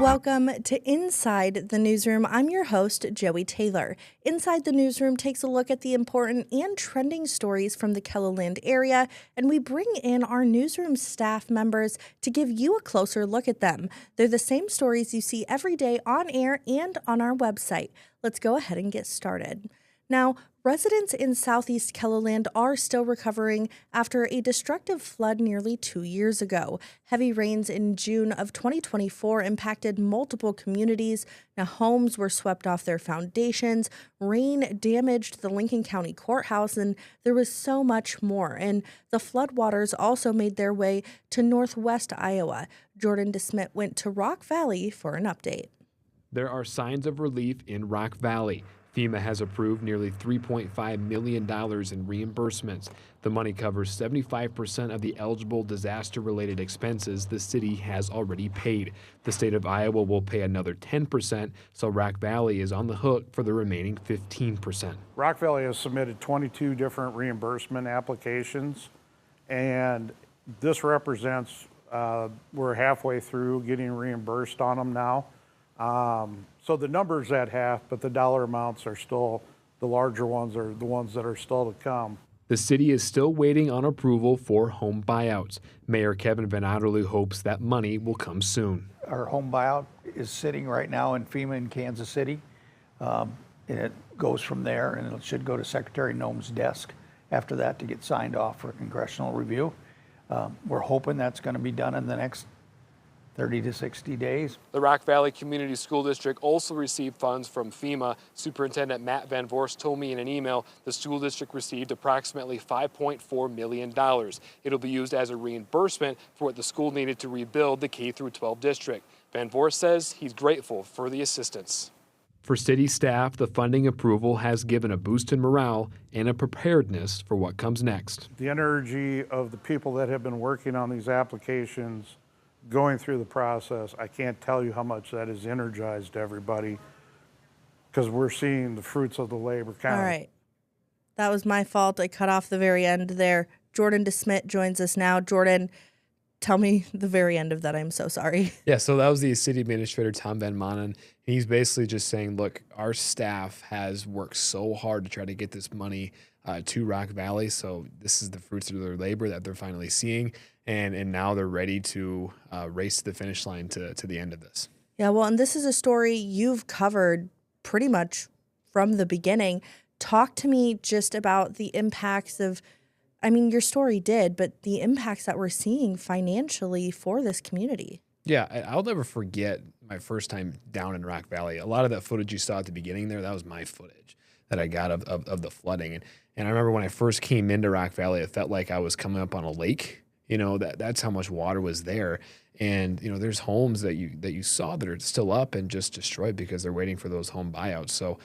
Welcome to Inside the Newsroom. I'm your host, Joey Taylor. Inside the Newsroom takes a look at the important and trending stories from the KELOLAND area, and we bring in our newsroom staff members to give you a closer look at them. They're the same stories you see every day on air and on our website. Let's go ahead and get started. Now, residents in southeast KELOLAND are still recovering after a destructive flood nearly 2 years ago. Heavy rains in June of 2024 impacted multiple communities. Now, homes were swept off their foundations, rain damaged the Lincoln County Courthouse, and there was so much more. And the floodwaters also made their way to northwest Iowa. Jordan DeSmit went to Rock Valley for an update. There are signs of relief in Rock Valley. FEMA has approved nearly $3.5 million in reimbursements. The money covers 75% of the eligible disaster-related expenses the city has already paid. The state of Iowa will pay another 10%, so Rock Valley is on the hook for the remaining 15%. Rock Valley has submitted 22 different reimbursement applications, and this represents, we're halfway through getting reimbursed on them now. So the number's at half, but the dollar amounts are still, the larger ones are the ones that are still to come. The city is still waiting on approval for home buyouts. Mayor Kevin Van Otterloo hopes that money will come soon. Our home buyout is sitting right now in FEMA in Kansas City. And it goes from there, and it should go to Secretary Noem's desk after that to get signed off for congressional review. We're hoping that's going to be done in the next 30 to 60 days. The Rock Valley Community School District also received funds from FEMA. Superintendent Matt Van Voorst told me in an email the school district received approximately $5.4 million. It'll be used as a reimbursement for what the school needed to rebuild the K-12 district. Van Voorst says he's grateful for the assistance. For city staff, the funding approval has given a boost in morale and a preparedness for what comes next. The energy of the people that have been working on these applications, going through the process, I can't tell you how much that has energized everybody, because we're seeing the fruits of the labor count. All right. That was my fault. I cut off the very end there. Jordan DeSmit joins us now. Jordan, tell me the very end of that. I'm so sorry. Yeah, so that was the city administrator, Tom Van Manen. He's basically just saying, look, our staff has worked so hard to try to get this money to Rock Valley. So this is the fruits of their labor that they're finally seeing. And now they're ready to race to the finish line to the end of this. Yeah, well, and this is a story you've covered pretty much from the beginning. Talk to me just about the impacts of, I mean, your story did, but the impacts that we're seeing financially for this community. Yeah, I'll never forget my first time down in Rock Valley. A lot of that footage you saw at the beginning there, that was my footage that I got of the flooding. And I remember when I first came into Rock Valley, it felt like I was coming up on a lake. You know, that's how much water was there. And, you know, there's homes that you saw that are still up and just destroyed because they're waiting for those home buyouts. So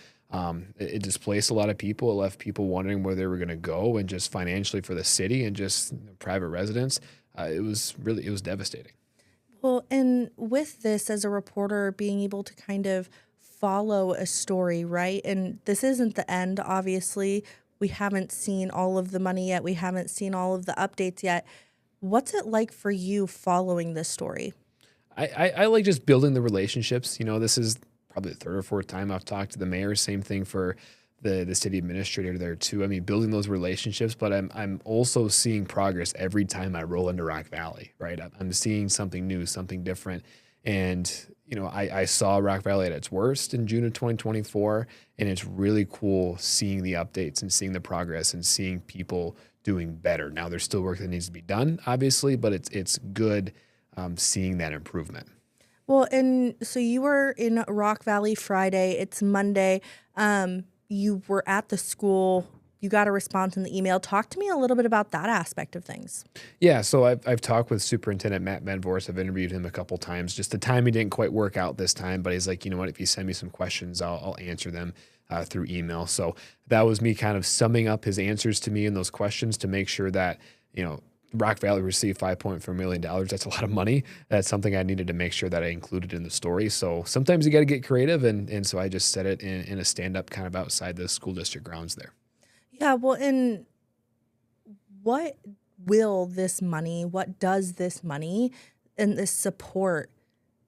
it displaced a lot of people. It left people wondering where they were going to go, and just financially for the city and just private residents, it was devastating. Well, and with this as a reporter, being able to kind of follow a story, right? And this isn't the end, obviously. We haven't seen all of the money yet. We haven't seen all of the updates yet. What's it like for you following this story? I like just building the relationships. You know, this is probably the third or fourth time I've talked to the mayor. Same thing for the city administrator there too. I mean, building those relationships, but I'm also seeing progress every time I roll into Rock Valley, right? I'm seeing something new, something different. And, you know, I saw Rock Valley at its worst in June of 2024, and it's really cool seeing the updates and seeing the progress and seeing people doing better. Now, there's still work that needs to be done, obviously, but it's good seeing that improvement. Well, and so you were in Rock Valley Friday. It's Monday. You were at the school. You got a response in the email. Talk to me a little bit about that aspect of things. Yeah, so I've talked with Superintendent Matt Van Voorst. I've interviewed him a couple times. Just the timing didn't quite work out this time, but he's like, you know what, if you send me some questions, I'll answer them through email. So that was me kind of summing up his answers to me in those questions to make sure that, you know, Rock Valley received $5.4 million. That's a lot of money. That's something I needed to make sure that I included in the story. So sometimes you got to get creative, and so I just said it in a stand-up kind of outside the school district grounds there. Yeah, well, and what will this money, what does this money and this support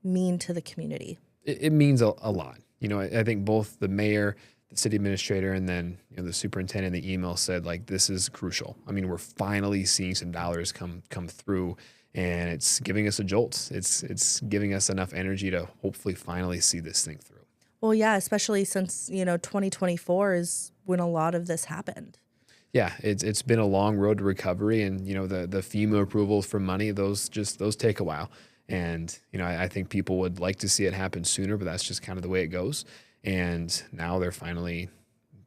mean to the community? It means a lot. You know, I think both the mayor, the city administrator, and then the superintendent in the email said, like, this is crucial. I mean, we're finally seeing some dollars come through, and it's giving us a jolt. It's giving us enough energy to hopefully finally see this thing through. Well, yeah, especially since 2024 is when a lot of this happened. Yeah, it's been a long road to recovery, and the FEMA approvals for money, those take a while. And I think people would like to see it happen sooner, but that's just kind of the way it goes. And now they're finally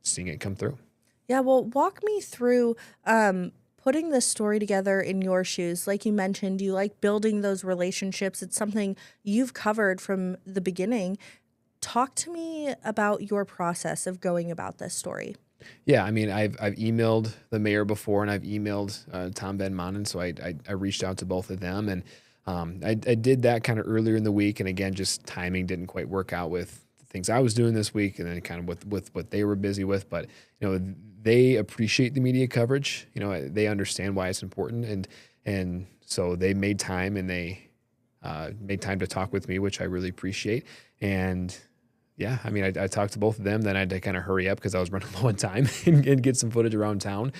seeing it come through. Yeah, well, walk me through putting this story together in your shoes. Like you mentioned, you like building those relationships. It's something you've covered from the beginning. Talk to me about your process of going about this story. Yeah, I mean, I've emailed the mayor before, and I've emailed Tom Van Manen, so I reached out to both of them, and I did that kind of earlier in the week, and again, just timing didn't quite work out with the things I was doing this week, and then kind of with what they were busy with. But they appreciate the media coverage. They understand why it's important, and so they made time, and they made time to talk with me, which I really appreciate. And yeah, I mean, I talked to both of them. Then I had to kind of hurry up because I was running low on time and get some footage around town.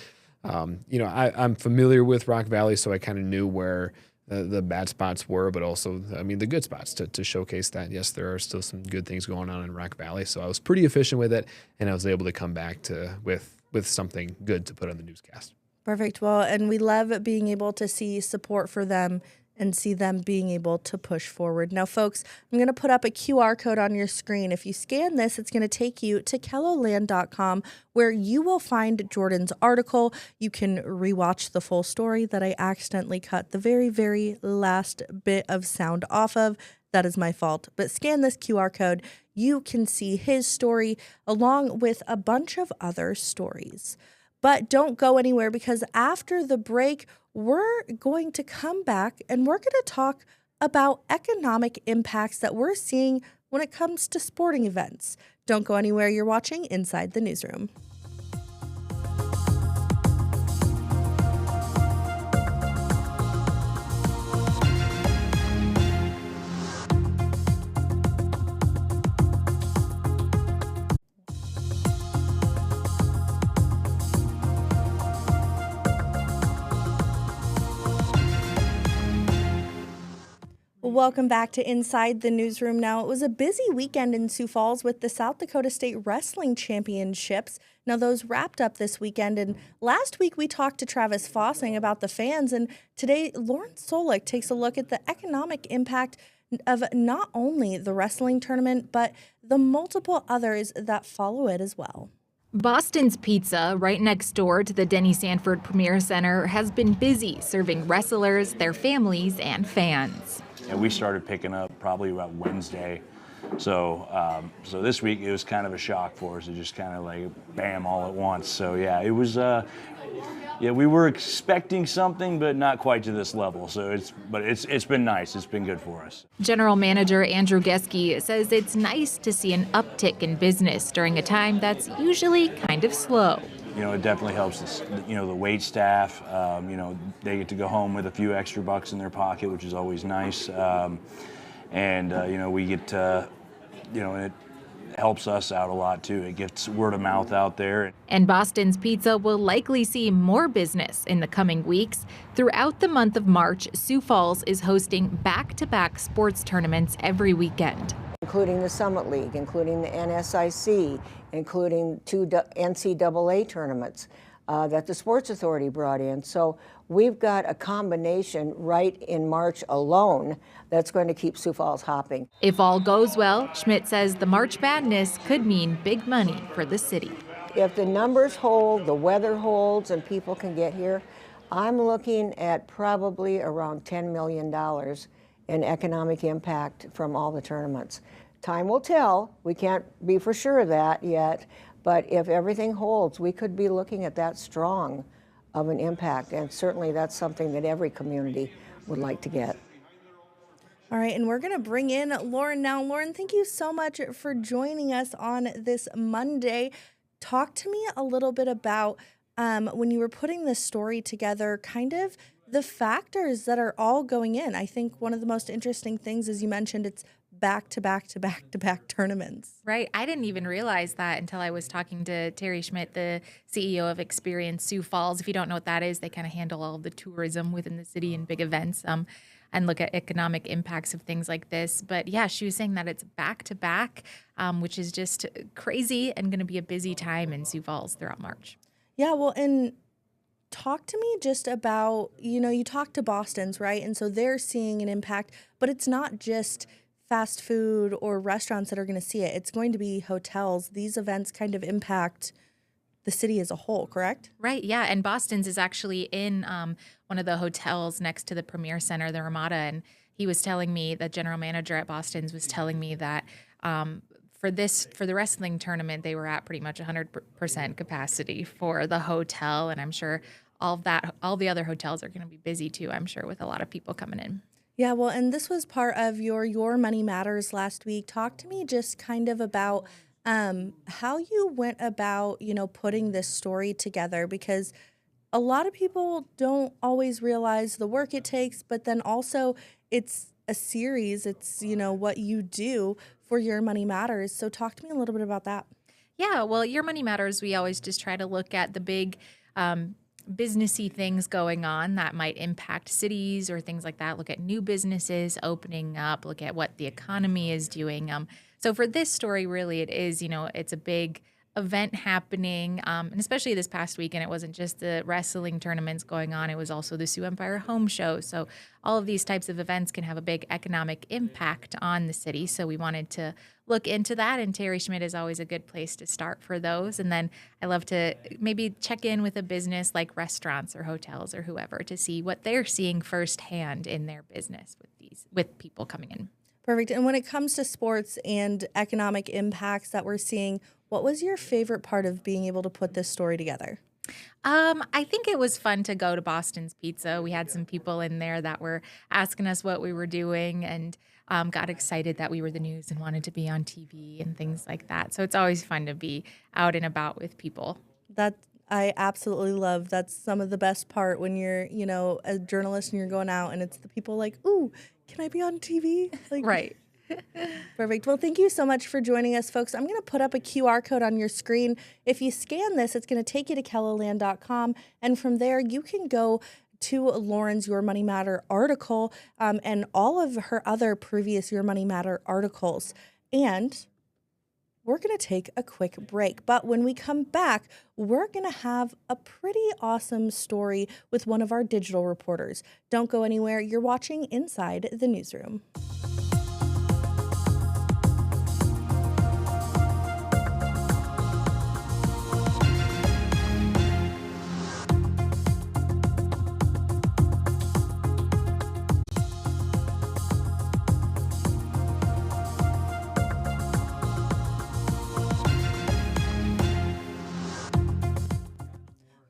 I'm familiar with Rock Valley, so I kind of knew where the bad spots were, but also, I mean, the good spots to showcase that, yes, there are still some good things going on in Rock Valley. So I was pretty efficient with it, and I was able to come back with something good to put on the newscast. Perfect. Well, and we love being able to see support for them and see them being able to push forward. Now, folks, I'm going to put up a QR code on your screen. If you scan this, it's going to take you to KELOLAND.com, where you will find Jordan's article. You can rewatch the full story that I accidentally cut the very, very last bit of sound off of. That is my fault. But scan this QR code. You can see his story along with a bunch of other stories. But don't go anywhere, because after the break, we're going to come back and we're going to talk about economic impacts that we're seeing when it comes to sporting events. Don't go anywhere. You're watching Inside the Newsroom. Welcome back to Inside the Newsroom. Now, it was a busy weekend in Sioux Falls with the South Dakota State Wrestling Championships. Now, those wrapped up this weekend, and last week we talked to Travis Fossing about the fans, and today Lauren Solik takes a look at the economic impact of not only the wrestling tournament, but the multiple others that follow it as well. Boston's Pizza, right next door to the Denny Sanford Premier Center, has been busy serving wrestlers, their families, and fans. And we started picking up probably about Wednesday. So this week it was kind of a shock for us. It just kind of like bam all at once. So yeah, it was. We were expecting something, but not quite to this level. So it's been nice. It's been good for us. General Manager Andrew Geske says it's nice to see an uptick in business during a time that's usually kind of slow. It definitely helps us, the wait staff, they get to go home with a few extra bucks in their pocket, which is always nice. We get, it helps us out a lot too. It gets word of mouth out there. And Boston's Pizza will likely see more business in the coming weeks. Throughout the month of March, Sioux Falls is hosting back-to-back sports tournaments every weekend. Including the Summit League, including the NSIC, including 2 NCAA tournaments that the Sports Authority brought in. So we've got a combination right in March alone that's going to keep Sioux Falls hopping. If all goes well, Schmidt says the March Madness could mean big money for the city. If the numbers hold, the weather holds, and people can get here, I'm looking at probably around $10 million in economic impact from all the tournaments. Time will tell. We can't be for sure of that yet, but if everything holds, we could be looking at that strong of an impact, and certainly that's something that every community would like to get. All right, and we're going to bring in Lauren now. Lauren, thank you so much for joining us on this Monday. Talk to me a little bit about when you were putting this story together, kind of the factors that are all going in. I think one of the most interesting things, as you mentioned, it's back to back to back to back tournaments. Right. I didn't even realize that until I was talking to Terry Schmidt, the CEO of Experience Sioux Falls. If you don't know what that is, they kind of handle all of the tourism within the city and big events, and look at economic impacts of things like this. But yeah, she was saying that it's back to back, which is just crazy and going to be a busy time in Sioux Falls throughout March. Yeah, well, and talk to me just about, you talk to Boston's, right? And so they're seeing an impact, but it's not just fast food or restaurants that are going to see it. It's going to be hotels. These events kind of impact the city as a whole, correct? Right. Yeah. And Boston's is actually in one of the hotels next to the Premier Center, the Ramada. And he was telling me, the general manager at Boston's was telling me that for the wrestling tournament, they were at pretty much 100% capacity for the hotel. And I'm sure all the other hotels are going to be busy too, I'm sure, with a lot of people coming in. Yeah, well, and this was part of your Money Matters last week. Talk to me just kind of about how you went about, putting this story together, because a lot of people don't always realize the work it takes, but then also it's a series. It's, what you do for Your Money Matters. So talk to me a little bit about that. Yeah, well, Your Money Matters, we always just try to look at the big businessy things going on that might impact cities or things like that. Look at new businesses opening up, look at what the economy is doing. So for this story, really, it is, it's a big event happening, and especially this past weekend, it wasn't just the wrestling tournaments going on, it was also the Sioux Empire Home Show. So all of these types of events can have a big economic impact on the city. So we wanted to look into that, and Terry Schmidt is always a good place to start for those. And then I love to maybe check in with a business like restaurants or hotels or whoever to see what they're seeing firsthand in their business with people coming in. Perfect. And when it comes to sports and economic impacts that we're seeing, what was your favorite part of being able to put this story together? I think it was fun to go to Boston's Pizza. We had some people in there that were asking us what we were doing and got excited that we were the news and wanted to be on TV and things like that. So it's always fun to be out and about with people. That I absolutely love. That's some of the best part when you're, a journalist and you're going out and it's the people like, ooh, can I be on TV? Like, Right. Perfect. Well, thank you so much for joining us, folks. I'm going to put up a QR code on your screen. If you scan this, it's going to take you to KELOLAND.com. And from there, you can go to Lauren's Your Money Matter article and all of her other previous Your Money Matter articles. And we're going to take a quick break. But when we come back, we're going to have a pretty awesome story with one of our digital reporters. Don't go anywhere. You're watching Inside the Newsroom.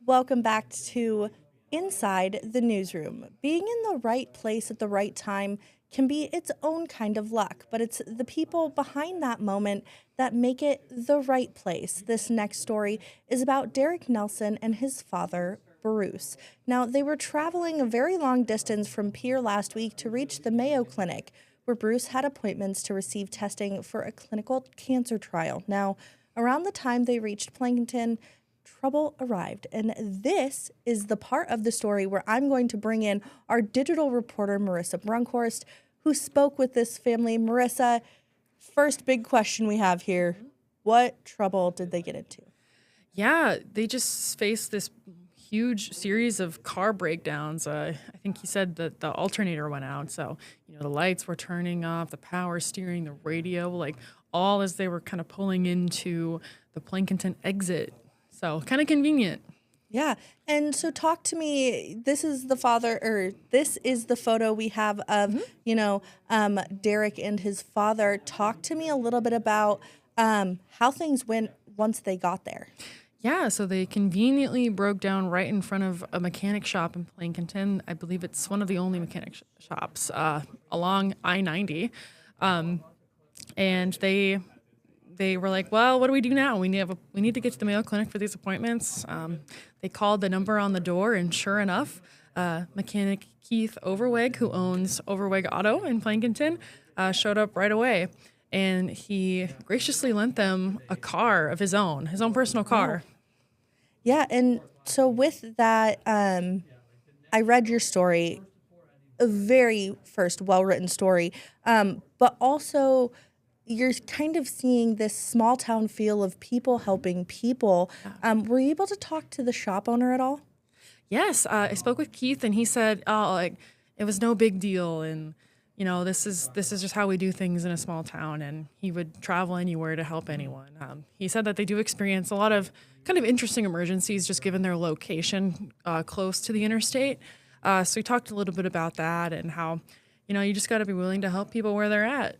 Welcome back to Inside the Newsroom. Being in the right place at the right time can be its own kind of luck, but it's the people behind that moment that make it the right place. This next story is about Derek Nelson and his father, Bruce. Now, they were traveling a very long distance from Pierre last week to reach the Mayo Clinic, where Bruce had appointments to receive testing for a clinical cancer trial. Now, around the time they reached Plankton, trouble arrived. And this is the part of the story where I'm going to bring in our digital reporter, Marissa Brunkhorst, who spoke with this family. Marissa, first big question we have here. What trouble did they get into? Yeah, they just faced this huge series of car breakdowns. I think he said that the alternator went out. So, the lights were turning off, the power steering, the radio, all as they were kind of pulling into the Plankinton exit. So kind of convenient. Yeah. And so talk to me, this is the photo we have of, Derek and his father. Talk to me a little bit about how things went once they got there. Yeah, so they conveniently broke down right in front of a mechanic shop in Plankinton. I believe it's one of the only mechanic shops along I-90. And they were like, well, what do we do now? We need to get to the Mayo Clinic for these appointments. They called the number on the door, and sure enough, mechanic Keith Overweg, who owns Overweg Auto in Plankinton, showed up right away. And he graciously lent them a car of his own personal car. Yeah, and so with that, I read your story, a very first well-written story, but also you're kind of seeing this small town feel of people helping people. Were you able to talk to the shop owner at all? Yes, I spoke with Keith, and he said, "Oh, like it was no big deal, and this is just how we do things in a small town." And he would travel anywhere to help anyone. He said that they do experience a lot of kind of interesting emergencies, just given their location close to the interstate. So we talked a little bit about that and how you just got to be willing to help people where they're at.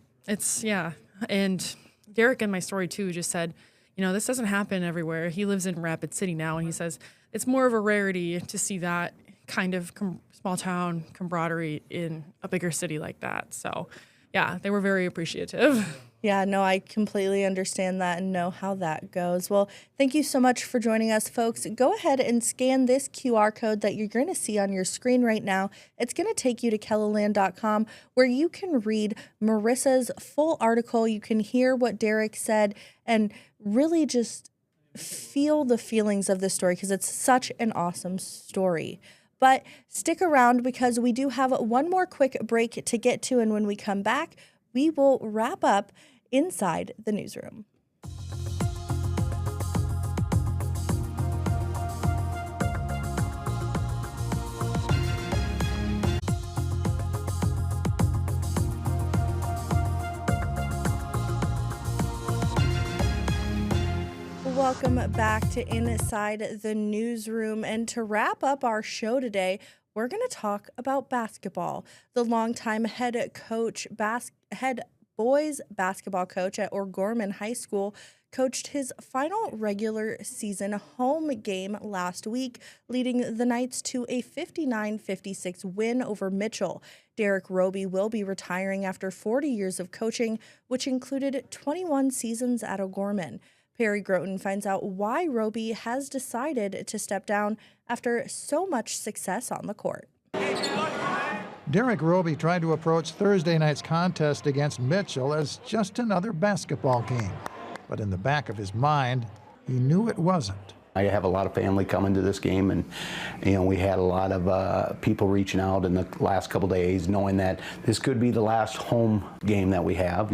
And Derek in my story too just said, this doesn't happen everywhere. He lives in Rapid City now, and he says it's more of a rarity to see that kind of small town camaraderie in a bigger city like that. So, yeah, they were very appreciative. Yeah, no, I completely understand that and know how that goes. Well, thank you so much for joining us, folks. Go ahead and scan this QR code that you're going to see on your screen right now. It's going to take you to KELOLAND.com, where you can read Marissa's full article. You can hear what Derek said and really just feel the feelings of this story, because it's such an awesome story. But stick around, because we do have one more quick break to get to, and when we come back, we will wrap up inside the newsroom. Welcome back to Inside the Newsroom. And to wrap up our show today, we're going to talk about basketball. The longtime head boys basketball coach at O'Gorman High School coached his final regular season home game last week, leading the Knights to a 59-56 win over Mitchell. Derek Roby will be retiring after 40 years of coaching, which included 21 seasons at O'Gorman. Perry Groten finds out why Roby has decided to step down after so much success on the court. Derek Roby tried to approach Thursday night's contest against Mitchell as just another basketball game. But in the back of his mind, he knew it wasn't. I have a lot of family coming to this game, and we had a lot of people reaching out in the last couple days, knowing that this could be the last home game that we have.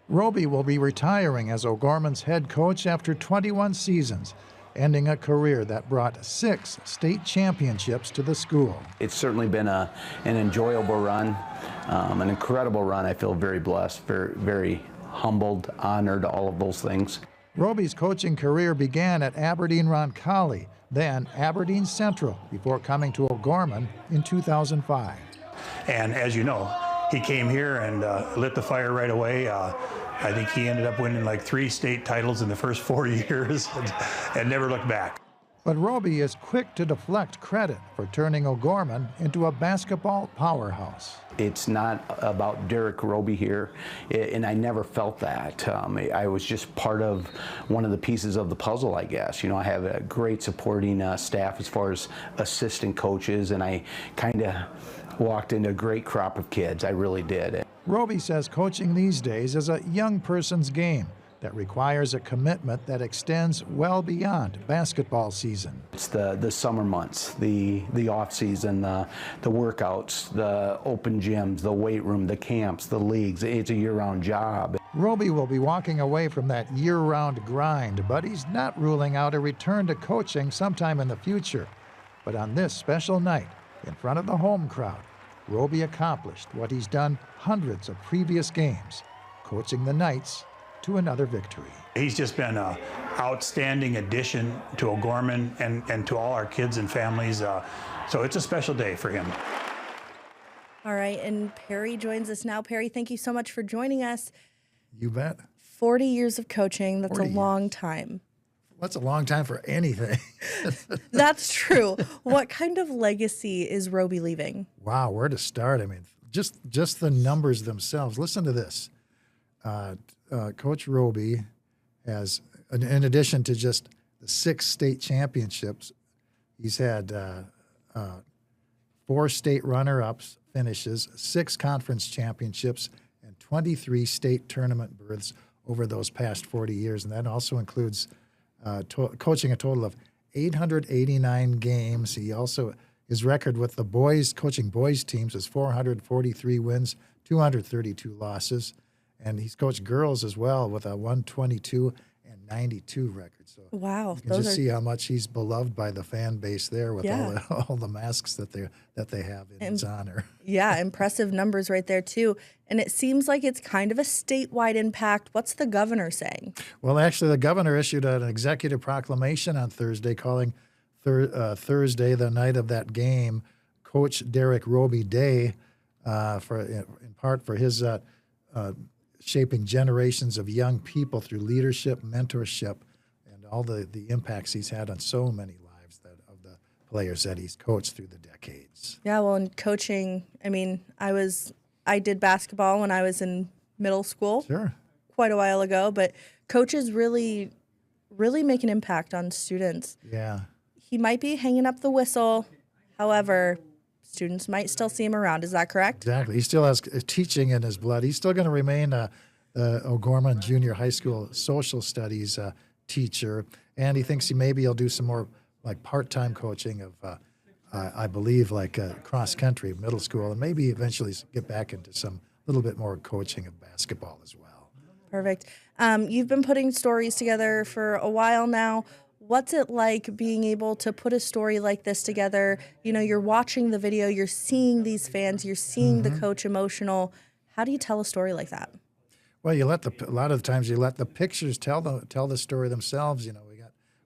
Roby will be retiring as O'Gorman's head coach after 21 seasons, ending a career that brought 6 state championships to the school. It's certainly been an enjoyable run, an incredible run. I feel very blessed, very, very humbled, honored, all of those things. Roby's coaching career began at Aberdeen Roncalli, then Aberdeen Central, before coming to O'Gorman in 2005. And as you know, he came here and lit the fire right away. I think he ended up winning like 3 state titles in the first 4 years and never looked back. But Roby is quick to deflect credit for turning O'Gorman into a basketball powerhouse. It's not about Derek Roby here, and I never felt that. I was just part of one of the pieces of the puzzle, I guess. I have a great supporting staff as far as assistant coaches, and I kind of walked into a great crop of kids. I really did. Roby says coaching these days is a young person's game that requires a commitment that extends well beyond basketball season. It's the summer months, the off season, the workouts, the open gyms, the weight room, the camps, the leagues. It's a year-round job. Roby will be walking away from that year-round grind, but he's not ruling out a return to coaching sometime in the future. But on this special night, in front of the home crowd, Roby accomplished what he's done hundreds of previous games, coaching the Knights to another victory. He's just been an outstanding addition to O'Gorman and to all our kids and families. So it's a special day for him. All right, and Perry joins us now. Perry, thank you so much for joining us. You bet. 40 years of coaching, that's a long time. That's a long time for anything. That's true. What kind of legacy is Roby leaving? Wow, where to start? I mean, just the numbers themselves. Listen to this. Coach Roby has, in addition to just the 6 state championships, he's had 4 state runner-ups finishes, 6 conference championships, and 23 state tournament berths over those past 40 years. And that also includes coaching a total of 889 games. He also, his record with the boys, coaching boys teams, is 443 wins, 232 losses. And he's coached girls as well with a 122 and 92 record. So Wow. you can just see how much he's beloved by the fan base there with all the masks that they have in his honor. Yeah, impressive numbers right there too. And it seems like it's kind of a statewide impact. What's the governor saying? Well, actually, the governor issued an executive proclamation on Thursday calling Thursday, the night of that game, Coach Derek Roby Day, in part for his shaping generations of young people through leadership, mentorship, and all the impacts he's had on so many lives of the players that he's coached through the decades. Yeah, well, in coaching, I mean, I did basketball when I was in middle school. Sure. Quite a while ago, but coaches really make an impact on students. Yeah. He might be hanging up the whistle. However, students might still see him around. Is that correct? Exactly. He still has teaching in his blood. He's still going to remain the O'Gorman Junior High School social studies teacher, and he thinks he'll do some more like part-time coaching of, I believe, like cross country, middle school, and maybe eventually get back into some little bit more coaching of basketball as well. Perfect. You've been putting stories together for a while now. What's it like being able to put a story like this together? You know, you're watching the video, you're seeing these fans, you're seeing the coach emotional. How do you tell a story like that? Well, a lot of the times you let the pictures tell the story themselves. You know,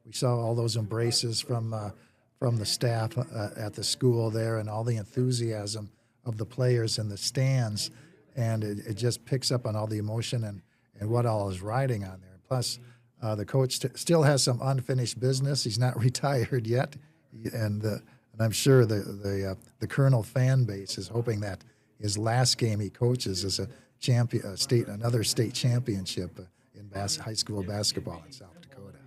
we saw all those embraces from the staff at the school there, and all the enthusiasm of the players in the stands, and it just picks up on all the emotion and what all is riding on there. Plus, the coach still has some unfinished business. He's not retired yet, and I'm sure the Colonel fan base is hoping that his last game he coaches is another state championship in high school basketball in South Dakota.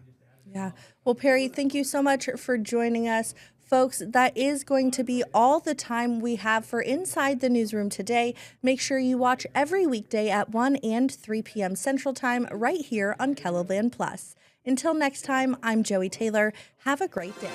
Yeah. Well, Perry, thank you so much for joining us. Folks, that is going to be all the time we have for Inside the Newsroom today. Make sure you watch every weekday at 1 and 3 p.m. Central Time right here on KELOLAND Plus. Until next time, I'm Joey Taylor. Have a great day.